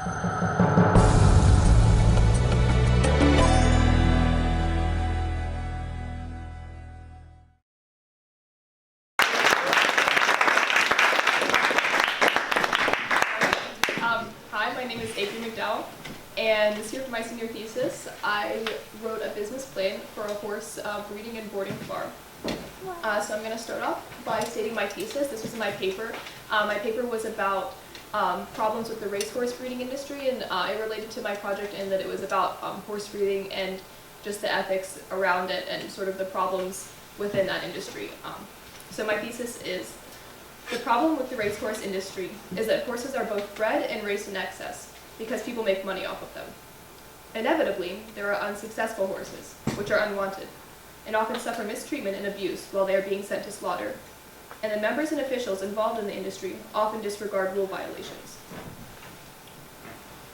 Hi, my name is Acree, and this year for my senior thesis, I wrote a business plan for a horse breeding and boarding farm. So I'm going to start off by stating my thesis. This was in my paper. My paper was about problems with the racehorse breeding industry, and it related to my project in that it was about horse breeding and just the ethics around it and sort of the problems within that industry. So my thesis is: the problem with the racehorse industry is that horses are both bred and raced in excess because people make money off of them. Inevitably, there are unsuccessful horses, which are unwanted, and often suffer mistreatment and abuse while they are being sent to slaughter. And the members and officials involved in the industry often disregard rule violations.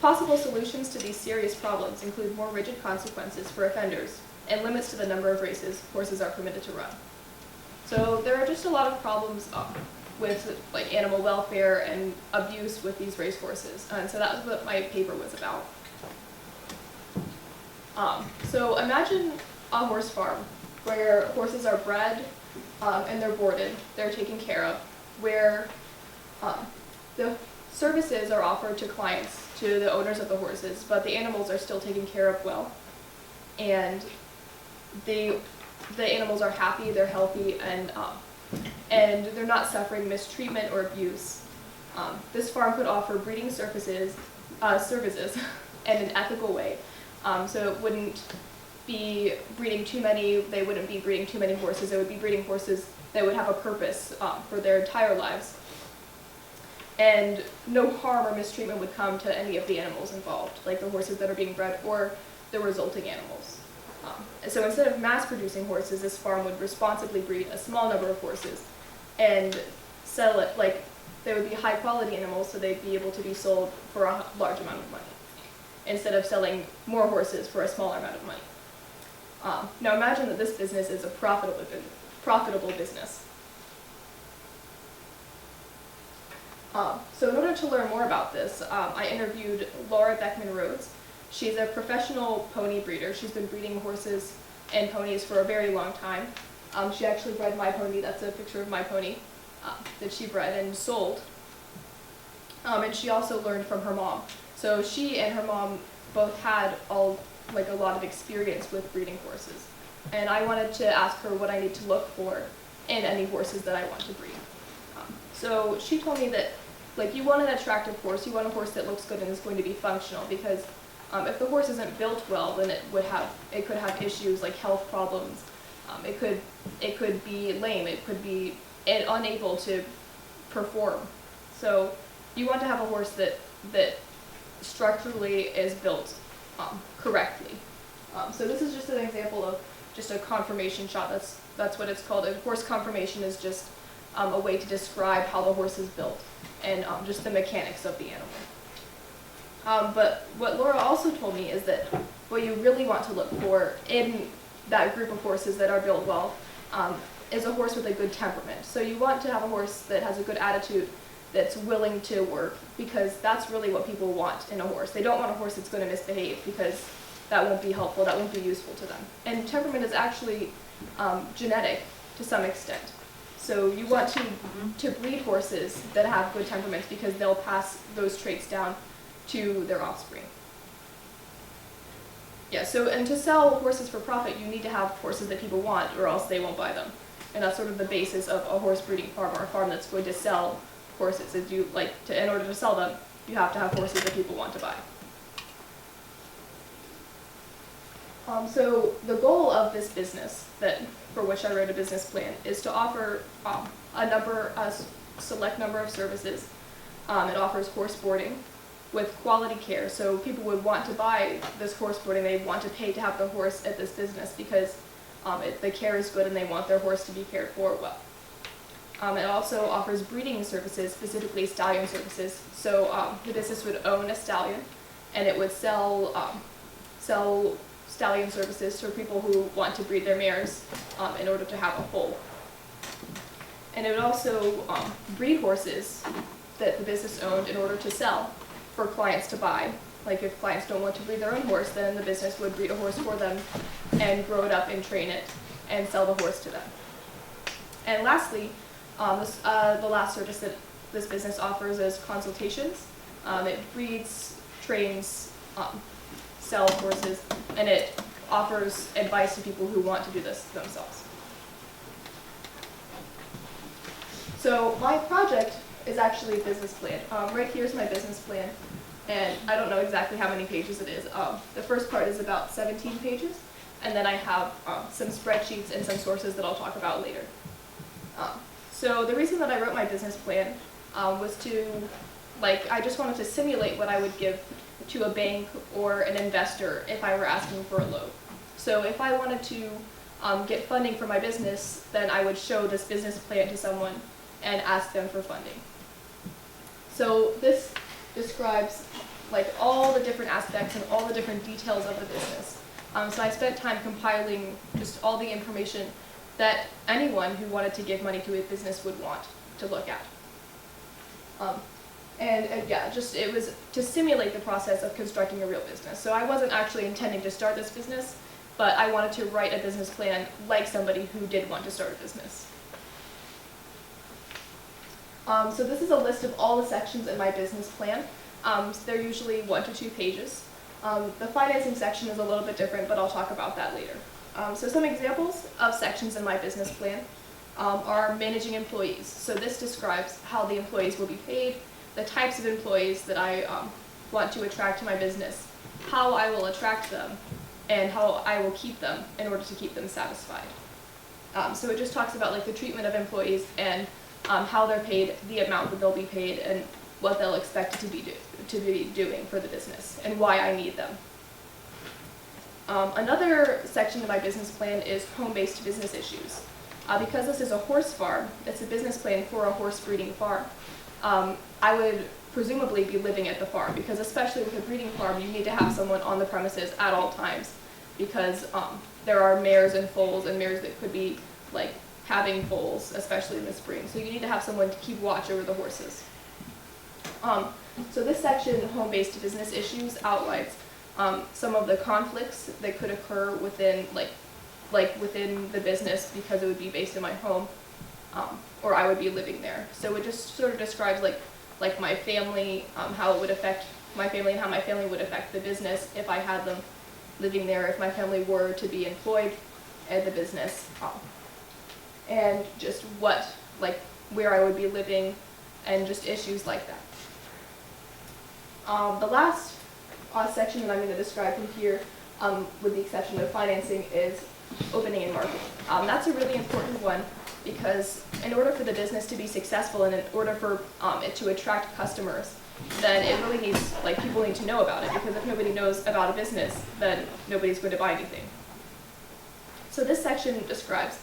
Possible solutions to these serious problems include more rigid consequences for offenders and limits to the number of races horses are permitted to run. So there are just a lot of problems with like animal welfare and abuse with these racehorses, and so that was what my paper was about. So imagine a horse farm where horses are bred and they're boarded, they're taken care of, where the services are offered to clients, to the owners of the horses, but the animals are still taken care of well, and the animals are happy, they're healthy, and they're not suffering mistreatment or abuse. This farm could offer breeding services in an ethical way, so it wouldn't be breeding too many. They wouldn't be breeding too many horses. It would be breeding horses that would have a purpose for their entire lives, and no harm or mistreatment would come to any of the animals involved, like the horses that are being bred or the resulting animals. So instead of mass producing horses, this farm would responsibly breed a small number of horses and sell it. Like, they would be high quality animals, so they'd be able to be sold for a large amount of money instead of selling more horses for a smaller amount of money. Now imagine that this business is a profitable business. So in order to learn more about this, I interviewed Laura Beckman-Rhodes. She's a professional pony breeder. She's been breeding horses and ponies for a very long time. She actually bred my pony. That's a picture of my pony that she bred and sold. And she also learned from her mom. So she and her mom both had a lot of experience with breeding horses. And I wanted to ask her what I need to look for in any horses that I want to breed. So she told me that you want an attractive horse, you want a horse that looks good and is going to be functional, because if the horse isn't built well, then it could have issues like health problems. It could be lame. It could be unable to perform. So you want to have a horse that structurally is built correctly. So this is just an example of just a conformation shot. That's what it's called. A horse conformation is just a way to describe how the horse is built and just the mechanics of the animal. But what Laura also told me is that what you really want to look for in that group of horses that are built well is a horse with a good temperament. So you want to have a horse that has a good attitude, that's willing to work, because that's really what people want in a horse. They don't want a horse that's going to misbehave, because that won't be helpful, that won't be useful to them. And temperament is actually genetic to some extent. So you want to breed horses that have good temperaments, because they'll pass those traits down to their offspring. Yeah, so, and to sell horses for profit, you need to have horses that people want, or else they won't buy them. And that's sort of the basis of a horse breeding farm, or a farm that's going to sell horses. In order to sell them, you have to have horses that people want to buy. So the goal of this business, for which I wrote a business plan, is to offer a select number of services. It offers horse boarding with quality care, so people would want to buy this horse boarding. They want to pay to have the horse at this business because the care is good and they want their horse to be cared for well. It also offers breeding services, specifically stallion services. So the business would own a stallion, and it would sell stallion services to people who want to breed their mares in order to have a foal. And it would also breed horses that the business owned in order to sell. for clients to buy. Like if clients don't want to breed their own horse, then the business would breed a horse for them and grow it up and train it and sell the horse to them. And lastly, the last service that this business offers is consultations. It breeds, trains, sells horses, and it offers advice to people who want to do this themselves. So my project is actually a business plan. Right here is my business plan, and I don't know exactly how many pages it is. The first part is about 17 pages, and then I have some spreadsheets and some sources that I'll talk about later. So the reason that I wrote my business plan was to, I just wanted to simulate what I would give to a bank or an investor if I were asking for a loan. So if I wanted to get funding for my business, then I would show this business plan to someone and ask them for funding. So this describes all the different aspects and all the different details of the business. So I spent time compiling just all the information that anyone who wanted to give money to a business would want to look at. It was to simulate the process of constructing a real business. So I wasn't actually intending to start this business, but I wanted to write a business plan like somebody who did want to start a business. So this is a list of all the sections in my business plan. They're usually 1 to 2 pages. The financing section is a little bit different, but I'll talk about that later. So some examples of sections in my business plan are managing employees. So this describes how the employees will be paid, the types of employees that I want to attract to my business, how I will attract them, and how I will keep them in order to keep them satisfied. So it just talks about the treatment of employees and how they're paid, the amount that they'll be paid, and what they'll expect to be doing for the business, and why I need them. Another section of my business plan is home-based business issues. Because this is a horse farm, it's a business plan for a horse breeding farm. I would presumably be living at the farm, because especially with a breeding farm, you need to have someone on the premises at all times, because there are mares and foals, and mares that could be having foals, especially in the spring. So you need to have someone to keep watch over the horses. So this section, home-based business issues, outlines some of the conflicts that could occur within within the business, because it would be based in my home, or I would be living there. So it just sort of describes my family, how it would affect my family, and how my family would affect the business if I had them living there, if my family were to be employed at the business, and just where I would be living, and just issues like that. The last section that I'm going to describe from here, with the exception of financing, is opening and marketing. That's a really important one, because in order for the business to be successful and in order for it to attract customers, then it really needs, people need to know about it, because if nobody knows about a business, then nobody's going to buy anything. So this section describes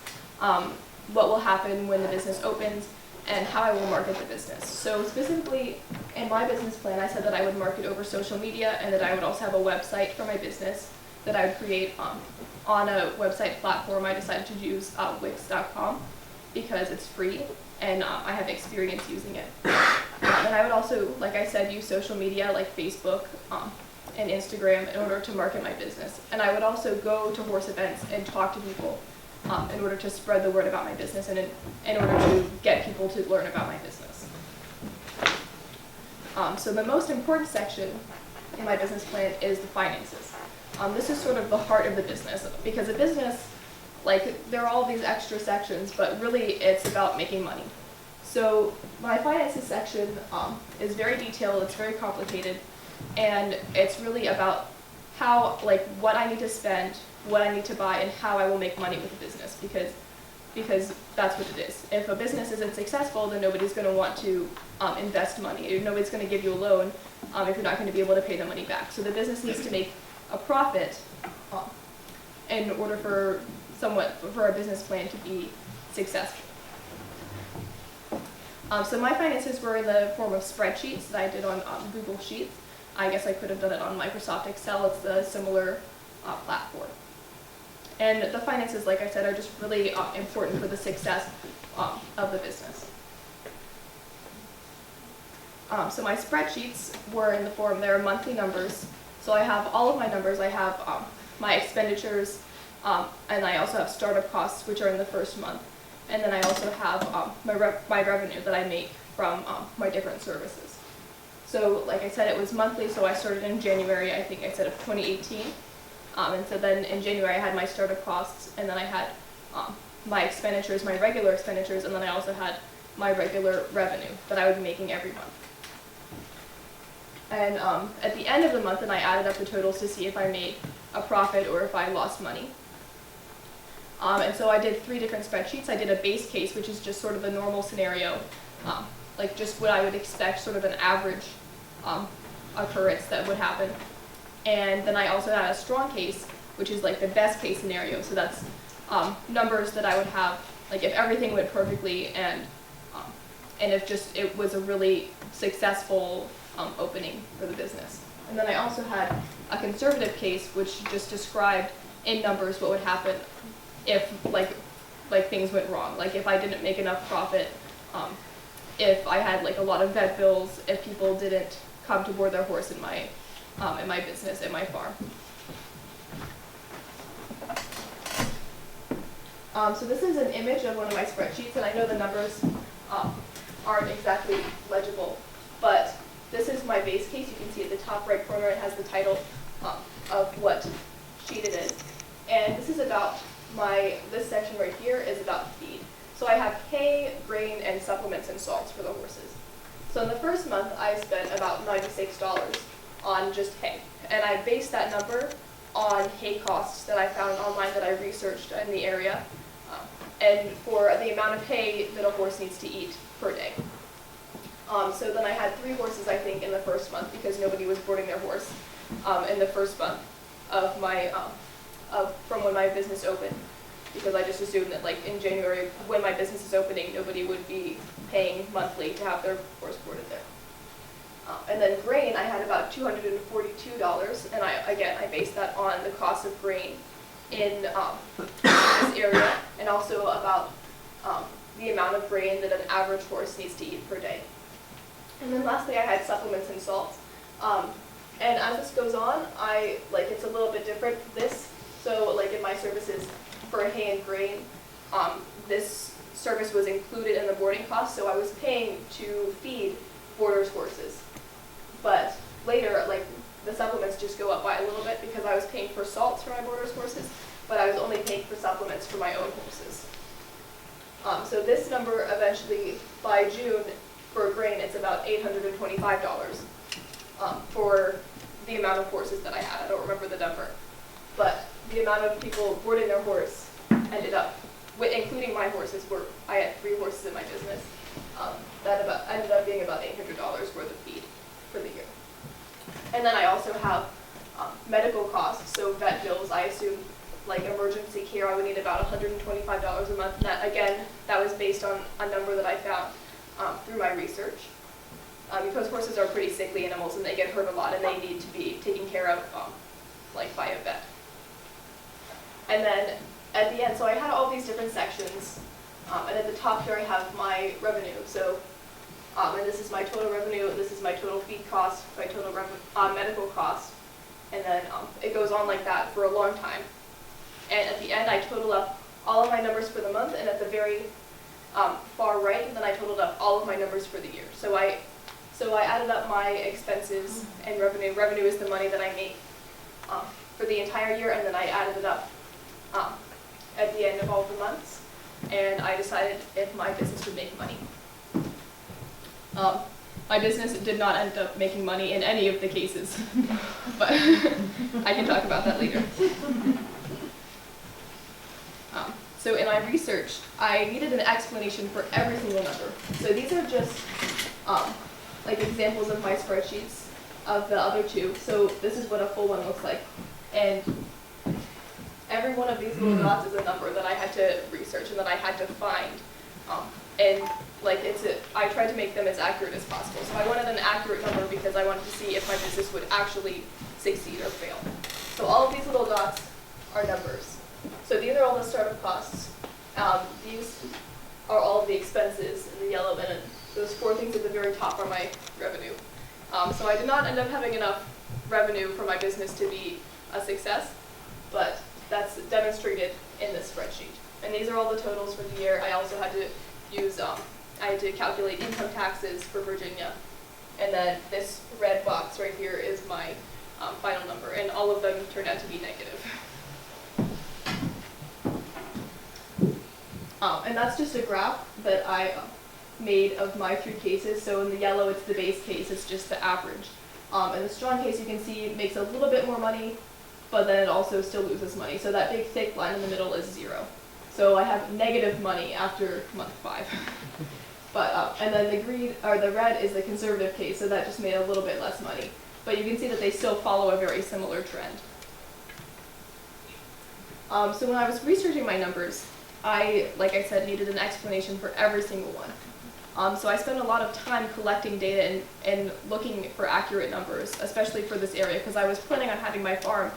what will happen when the business opens and how I will market the business. So specifically in my business plan, I said that I would market over social media, and that I would also have a website for my business that I would create on a website platform. I decided to use Wix.com because it's free, and I have experience using it. And I would also, like I said, use social media like Facebook and Instagram in order to market my business. And I would also go to horse events and talk to people in order to spread the word about my business, and in order to get people to learn about my business. So the most important section in my business plan is the finances. This is sort of the heart of the business, because a business, there are all these extra sections, but really it's about making money. So my finances section is very detailed, it's very complicated, and it's really about how, what I need to spend, what I need to buy, and how I will make money with the business, because that's what it is. If a business isn't successful, then nobody's going to want to invest money. Nobody's going to give you a loan if you're not going to be able to pay the money back. So the business needs to make a profit in order for a business plan to be successful. So my finances were in the form of spreadsheets that I did on Google Sheets. I guess I could have done it on Microsoft Excel. It's a similar platform. And the finances, like I said, are just really important for the success of the business. So my spreadsheets were in the form, they're monthly numbers. So I have all of my numbers. I have my expenditures, and I also have startup costs, which are in the first month. And then I also have my revenue that I make from my different services. So like I said, it was monthly, so I started in January, I think I said, of 2018. And so then in January I had my startup costs, and then I had my expenditures, my regular expenditures, and then I also had my regular revenue that I would be making every month. And at the end of the month, then I added up the totals to see if I made a profit or if I lost money. And so I did 3 different spreadsheets. I did a base case, which is just sort of a normal scenario, like just what I would expect, sort of an average occurrence that would happen. And then I also had a strong case, which is like the best case scenario. So that's numbers that I would have, like if everything went perfectly and if just it was a really successful opening for the business. And then I also had a conservative case, which just described in numbers what would happen if like things went wrong. Like if I didn't make enough profit, if I had like a lot of vet bills, if people didn't come to board their horse in my business, in my farm. So this is an image of one of my spreadsheets, and I know the numbers aren't exactly legible, but this is my base case. You can see at the top right corner it has the title of what sheet it is. And this is about this section right here is about feed. So I have hay, grain, and supplements and salts for the horses. So in the first month I spent about $96 on just hay. And I based that number on hay costs that I found online that I researched in the area, and for the amount of hay that a horse needs to eat per day. So then I had 3 horses, I think, in the first month because nobody was boarding their horse in the first month of from when my business opened, because I just assumed that like in January when my business is opening, nobody would be paying monthly to have their horse boarded there. And then grain, I had about $242, and I based that on the cost of grain in this area, and also about the amount of grain that an average horse needs to eat per day. And then lastly, I had supplements and salts. And as this goes on, it's a little bit different. So like in my services for hay and grain, this service was included in the boarding cost, so I was paying to feed boarders' horses. But later, like the supplements just go up by a little bit because I was paying for salts for my boarders' horses, but I was only paying for supplements for my own horses. So this number eventually, by June, for grain, it's about $825 for the amount of horses that I had. I don't remember the number. But the amount of people boarding their horse ended up, including my horses, I had 3 horses in my business, that ended up being about $800 worth of feed for the year. And then I also have medical costs, so vet bills. I assume like emergency care, I would need about $125 a month. And that, again, that was based on a number that I found through my research. Because horses are pretty sickly animals and they get hurt a lot and they need to be taken care of by a vet. And then at the end, so I had all these different sections, and at the top here I have my revenue. So, and this is my total revenue, this is my total feed cost, my total medical cost, and then it goes on like that for a long time. And at the end I total up all of my numbers for the month, and at the very far right, then I totaled up all of my numbers for the year. So I added up my expenses and revenue. Revenue is the money that I make for the entire year, and then I added it up at the end of all the months, and I decided if my business would make money. My business did not end up making money in any of the cases, but I can talk about that later. So in my research, I needed an explanation for every single number. So these are just like examples of my spreadsheets of the other 2. So this is what a full one looks like. And every one of these little dots is a number that I had to research and that I had to find. And I tried to make them as accurate as possible. So I wanted an accurate number because I wanted to see if my business would actually succeed or fail. So all of these little dots are numbers. So these are all the startup costs. These are all of the expenses in the yellow, and Those 4 things at the very top are my revenue. So I did not end up having enough revenue for my business to be a success, but that's demonstrated in this spreadsheet. And these are all the totals for the year. I also had to use, I had to calculate income taxes for Virginia. And then this red box right here is my final number, and all of them turned out to be negative. And that's just a graph that I made of my 3 cases. So in the yellow, it's the base case, it's just the average. In the strong case, you can see it makes a little bit more money, but then it also still loses money. So that big thick line in the middle is 0. So I have negative money after month 5. But and then the green or the red is the conservative case, so that just made a little bit less money. But you can see that they still follow a very similar trend. So when I was researching my numbers, like I said, needed an explanation for every single one. So I spent a lot of time collecting data and looking for accurate numbers, especially for this area, because I was planning on having my farm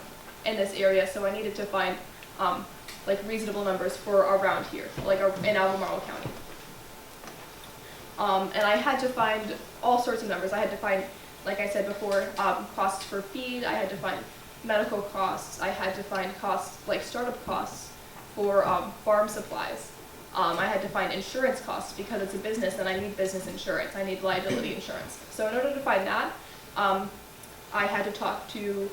in this area, so I needed to find like reasonable numbers for around here, like in Albemarle County. And I had to find all sorts of numbers. I had to find, like I said before, costs for feed. I had to find medical costs. I had to find costs, like startup costs for farm supplies. I had to find insurance costs because it's a business and I need business insurance. I need liability insurance. So in order to find that, I had to talk to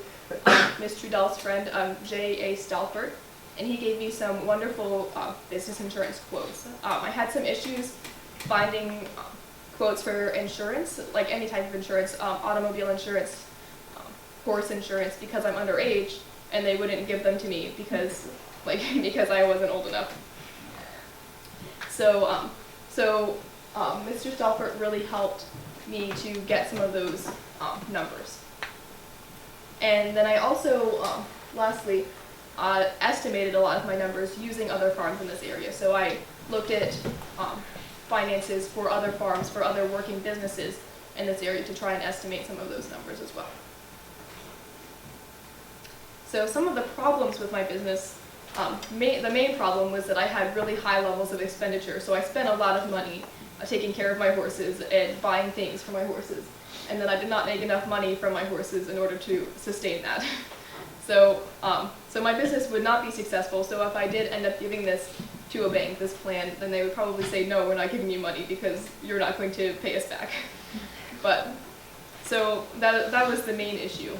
Ms. Trudell's friend, J.A. Stalford, and he gave me some wonderful business insurance quotes. I had some issues finding quotes for insurance, like any type of insurance, automobile insurance, horse insurance, because I'm underage, and they wouldn't give them to me because I wasn't old enough. So, Mr. Stalford really helped me to get some of those numbers. And then I also, lastly, estimated a lot of my numbers using other farms in this area. So I looked at finances for other farms, for other working businesses in this area to try and estimate some of those numbers as well. So some of the problems with my business, the main problem was that I had really high levels of expenditure. So I spent a lot of money taking care of my horses and buying things for my horses. And then I did not make enough money from my horses in order to sustain that. So my business would not be successful. So if I did end up giving this to a bank, this plan, then they would probably say, no, we're not giving you money because you're not going to pay us back. But, so that was the main issue.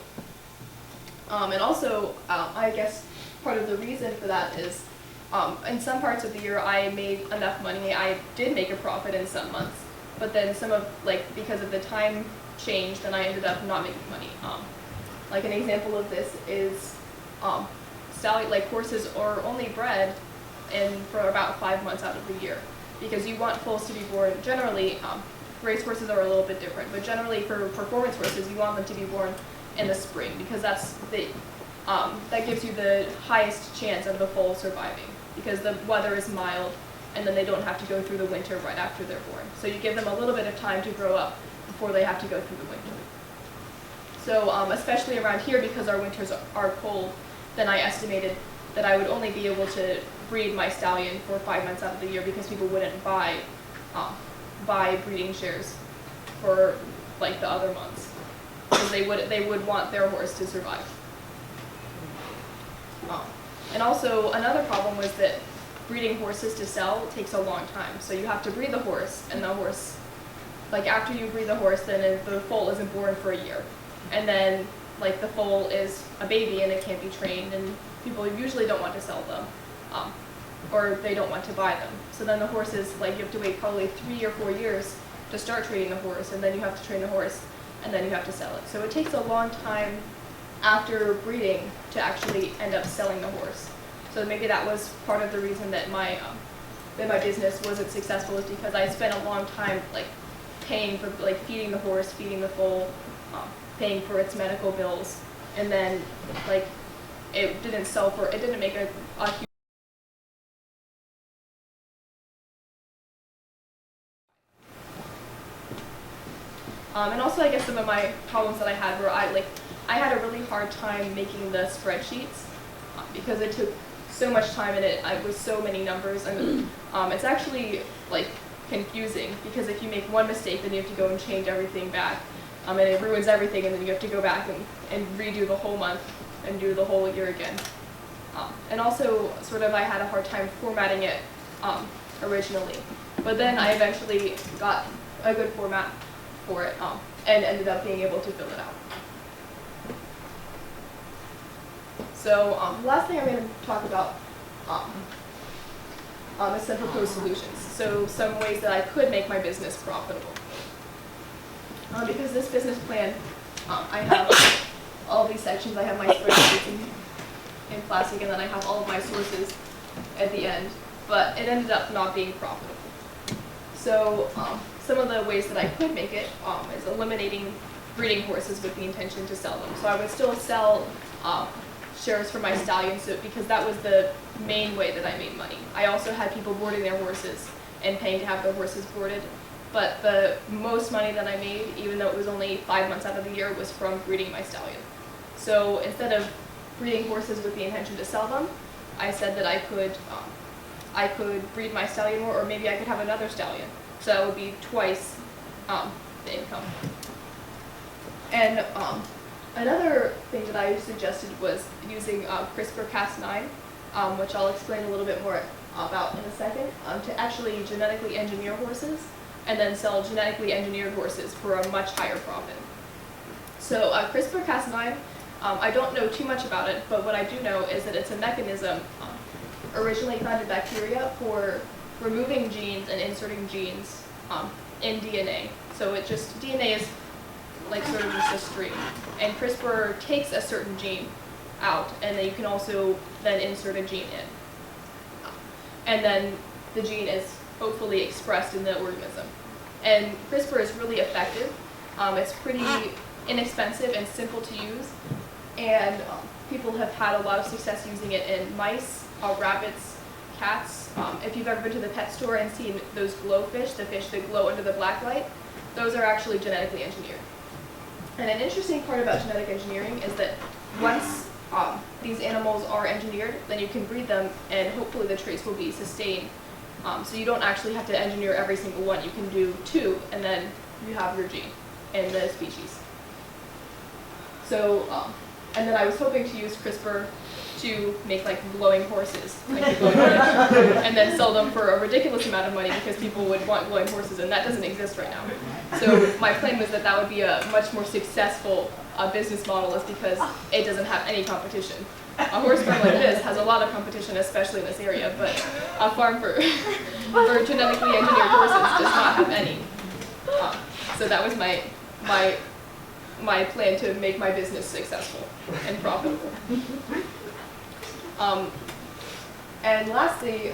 And also, I guess part of the reason for that is, in some parts of the year I made enough money. I did make a profit in some months, but then because of the time change, then I ended up not making money. Like an example of this is, horses are only bred for about 5 months out of the year, because you want foals to be born generally. Race horses are a little bit different, but generally for performance horses, you want them to be born in the spring, because that gives you the highest chance of the foal surviving, because the weather is mild, and then they don't have to go through the winter right after they're born. So you give them a little bit of time to grow up before they have to go through the winter. So especially around here, because our winters are cold, then I estimated that I would only be able to breed my stallion for 5 months out of the year, because people wouldn't buy breeding shares for like the other months, because they would want their horse to survive. And also another problem was that breeding horses to sell takes a long time. So you have to breed the horse, and the horse, like after you breed the horse, then the foal isn't born for a year. And then like the foal is a baby and it can't be trained, and people usually don't want to sell them, or they don't want to buy them. So then the horses, you have to wait probably 3 or 4 years to start training the horse, and then you have to train the horse, and then you have to sell it. So it takes a long time after breeding to actually end up selling the horse. So maybe that was part of the reason that my business wasn't successful, is because I spent a long time paying for feeding the horse, feeding the foal, paying for its medical bills, and then it didn't make a huge. And also, I guess some of my problems that I had were I had a really hard time making the spreadsheets, because it took so much time, and it was so many numbers, and it's actually confusing, because if you make one mistake, then you have to go and change everything back, and it ruins everything, and then you have to go back and redo the whole month and do the whole year again. And also, sort of, I had a hard time formatting it originally, but then I eventually got a good format for it, and ended up being able to fill it out. So the last thing I'm going to talk about is some proposed solutions. So some ways that I could make my business profitable. Because this business plan, I have all these sections. I have my spreadsheets in plastic, and then I have all of my sources at the end. But it ended up not being profitable. So some of the ways that I could make it is eliminating breeding horses with the intention to sell them. So I would still sell shares for my stallions, because that was the main way that I made money. I also had people boarding their horses and paying to have their horses boarded, but the most money that I made, even though it was only 5 months out of the year, was from breeding my stallion. So instead of breeding horses with the intention to sell them, I said that I could breed my stallion more, or maybe I could have another stallion. So that would be twice the income. And another thing that I suggested was using CRISPR-Cas9, which I'll explain a little bit more about in a second, to actually genetically engineer horses and then sell genetically engineered horses for a much higher profit. So CRISPR-Cas9, I don't know too much about it, but what I do know is that it's a mechanism originally found in bacteria for removing genes and inserting genes in DNA. So DNA is like sort of just a string, and CRISPR takes a certain gene out, and then you can also then insert a gene in. And then the gene is hopefully expressed in the organism. And CRISPR is really effective. It's pretty inexpensive and simple to use, and people have had a lot of success using it in mice, rabbits, cats. If you've ever been to the pet store and seen those glowfish, the fish that glow under the black light, those are actually genetically engineered. And an interesting part about genetic engineering is that once these animals are engineered, then you can breed them, and hopefully the traits will be sustained. So you don't actually have to engineer every single one. You can do 2, and then you have your gene in the species. So, and then I was hoping to use CRISPR to make like glowing horses, like the glowing horse, and then sell them for a ridiculous amount of money, because people would want glowing horses, and that doesn't exist right now. So my plan was that would be a much more successful business model, is because it doesn't have any competition. A horse farm like this has a lot of competition, especially in this area, but a farm for genetically engineered horses does not have any. So that was my plan to make my business successful and profitable. And lastly,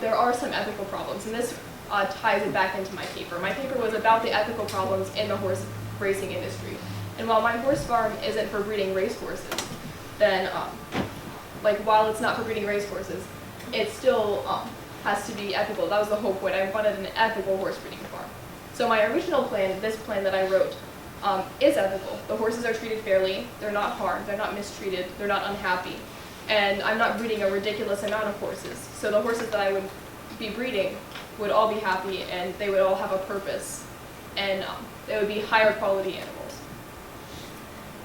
there are some ethical problems, and this ties it back into my paper. My paper was about the ethical problems in the horse racing industry. And while my horse farm isn't for breeding racehorses, then while it's not for breeding racehorses, it still has to be ethical. That was the whole point. I wanted an ethical horse breeding farm. So my original plan, this plan that I wrote, is ethical. The horses are treated fairly, they're not harmed, they're not mistreated, they're not unhappy. And I'm not breeding a ridiculous amount of horses. So the horses that I would be breeding would all be happy, and they would all have a purpose, and they would be higher quality animals.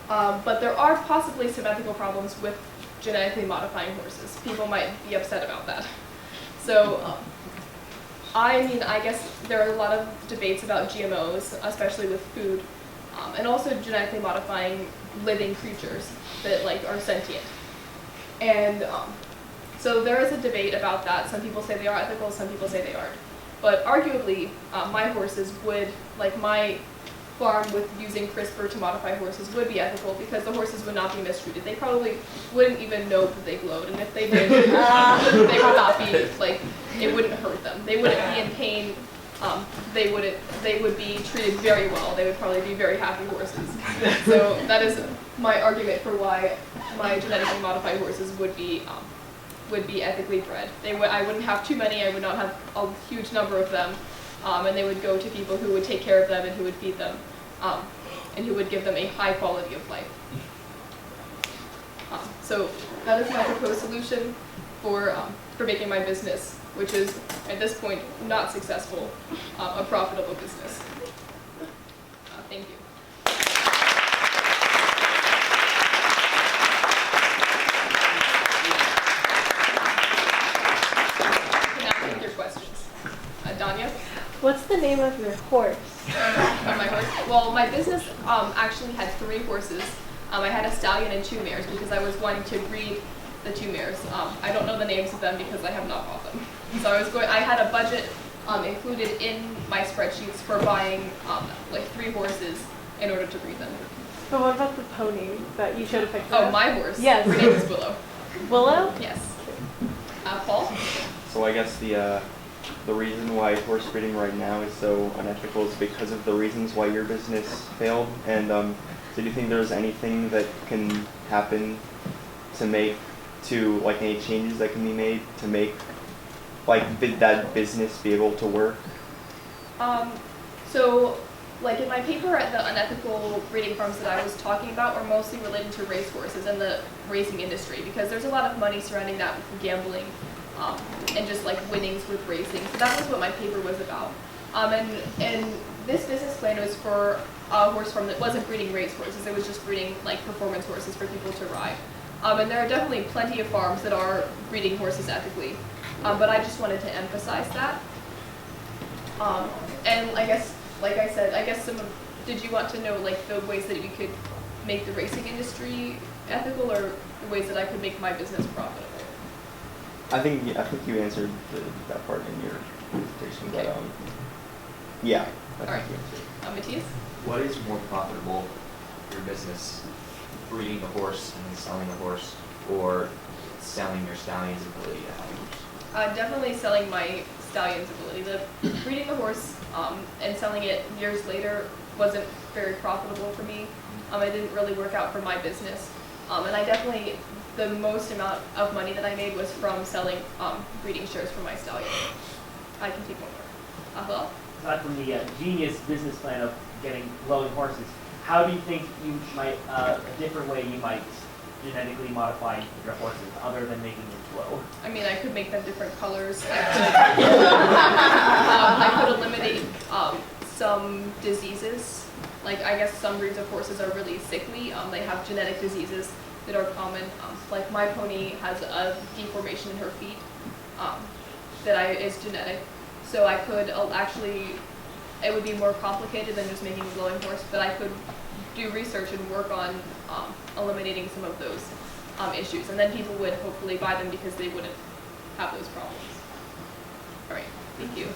But there are possibly some ethical problems with genetically modifying horses. People might be upset about that. So I guess there are a lot of debates about GMOs, especially with food, and also genetically modifying living creatures that are sentient. And so there is a debate about that. Some people say they are ethical, some people say they aren't. But arguably, my horses would, my farm with using CRISPR to modify horses would be ethical, because the horses would not be mistreated. They probably wouldn't even know that they glowed, and if they did, they would not be, it wouldn't hurt them. They wouldn't be in pain. They would be treated very well. They would probably be very happy horses. So that is my argument for why my genetically modified horses would be ethically bred. I wouldn't have too many. I would not have a huge number of them, and they would go to people who would take care of them and who would feed them, and who would give them a high quality of life. So that is my proposed solution. for making my business, which is at this point not successful, a profitable business. Thank you. Danya? What's the name of your horse? My horse? Well, my business actually had 3 horses. I had a stallion and 2 mares because I was wanting to breed the 2 mares. I don't know the names of them because I have not bought them. So I had a budget included in my spreadsheets for buying like 3 horses in order to breed them. But what about the pony that you showed a picture Oh, of? my horse? Yes. Her name is Willow. Willow? Yes. Paul? So I guess the reason why horse breeding right now is so unethical is because of the reasons why your business failed. And so do you think there's anything that can happen to like any changes that can be made to make like that business be able to work? So like in my paper, the unethical breeding farms that I was talking about were mostly related to race horses and the racing industry because there's a lot of money surrounding that with gambling. And just like winnings with racing. So that was what my paper was about. And this business plan was for a horse farm that wasn't breeding race horses. It was just breeding like performance horses for people to ride. And there are definitely plenty of farms that are breeding horses ethically. But I just wanted to emphasize that. And I guess, like I said, did you want to know like the ways that we could make the racing industry ethical or the ways that I could make my business profitable? I think you answered that part in your presentation, but Okay. Yeah. I think All right. you answered. Matthias? What is more profitable, your business, breeding the horse and then selling the horse, or selling your stallion's ability to have a horse? Definitely selling my stallion's ability. Breeding the horse and selling it years later wasn't very profitable for me. It didn't really work out for my business. And the most amount of money that I made was from selling breeding shares for my stallion. I can take one more. Hello? Aside from the genius business plan of getting glowing horses, how do you think you might, a different way you might genetically modify your horses other than making them glow? I mean, I could make them different colors. I could eliminate some diseases. Like, I guess some breeds of horses are really sickly. They have genetic diseases that are common. Like my pony has a deformation in her feet that is genetic. So I could it would be more complicated than just making a glowing horse, but I could do research and work on eliminating some of those issues. And then people would hopefully buy them because they wouldn't have those problems. All right, thank you.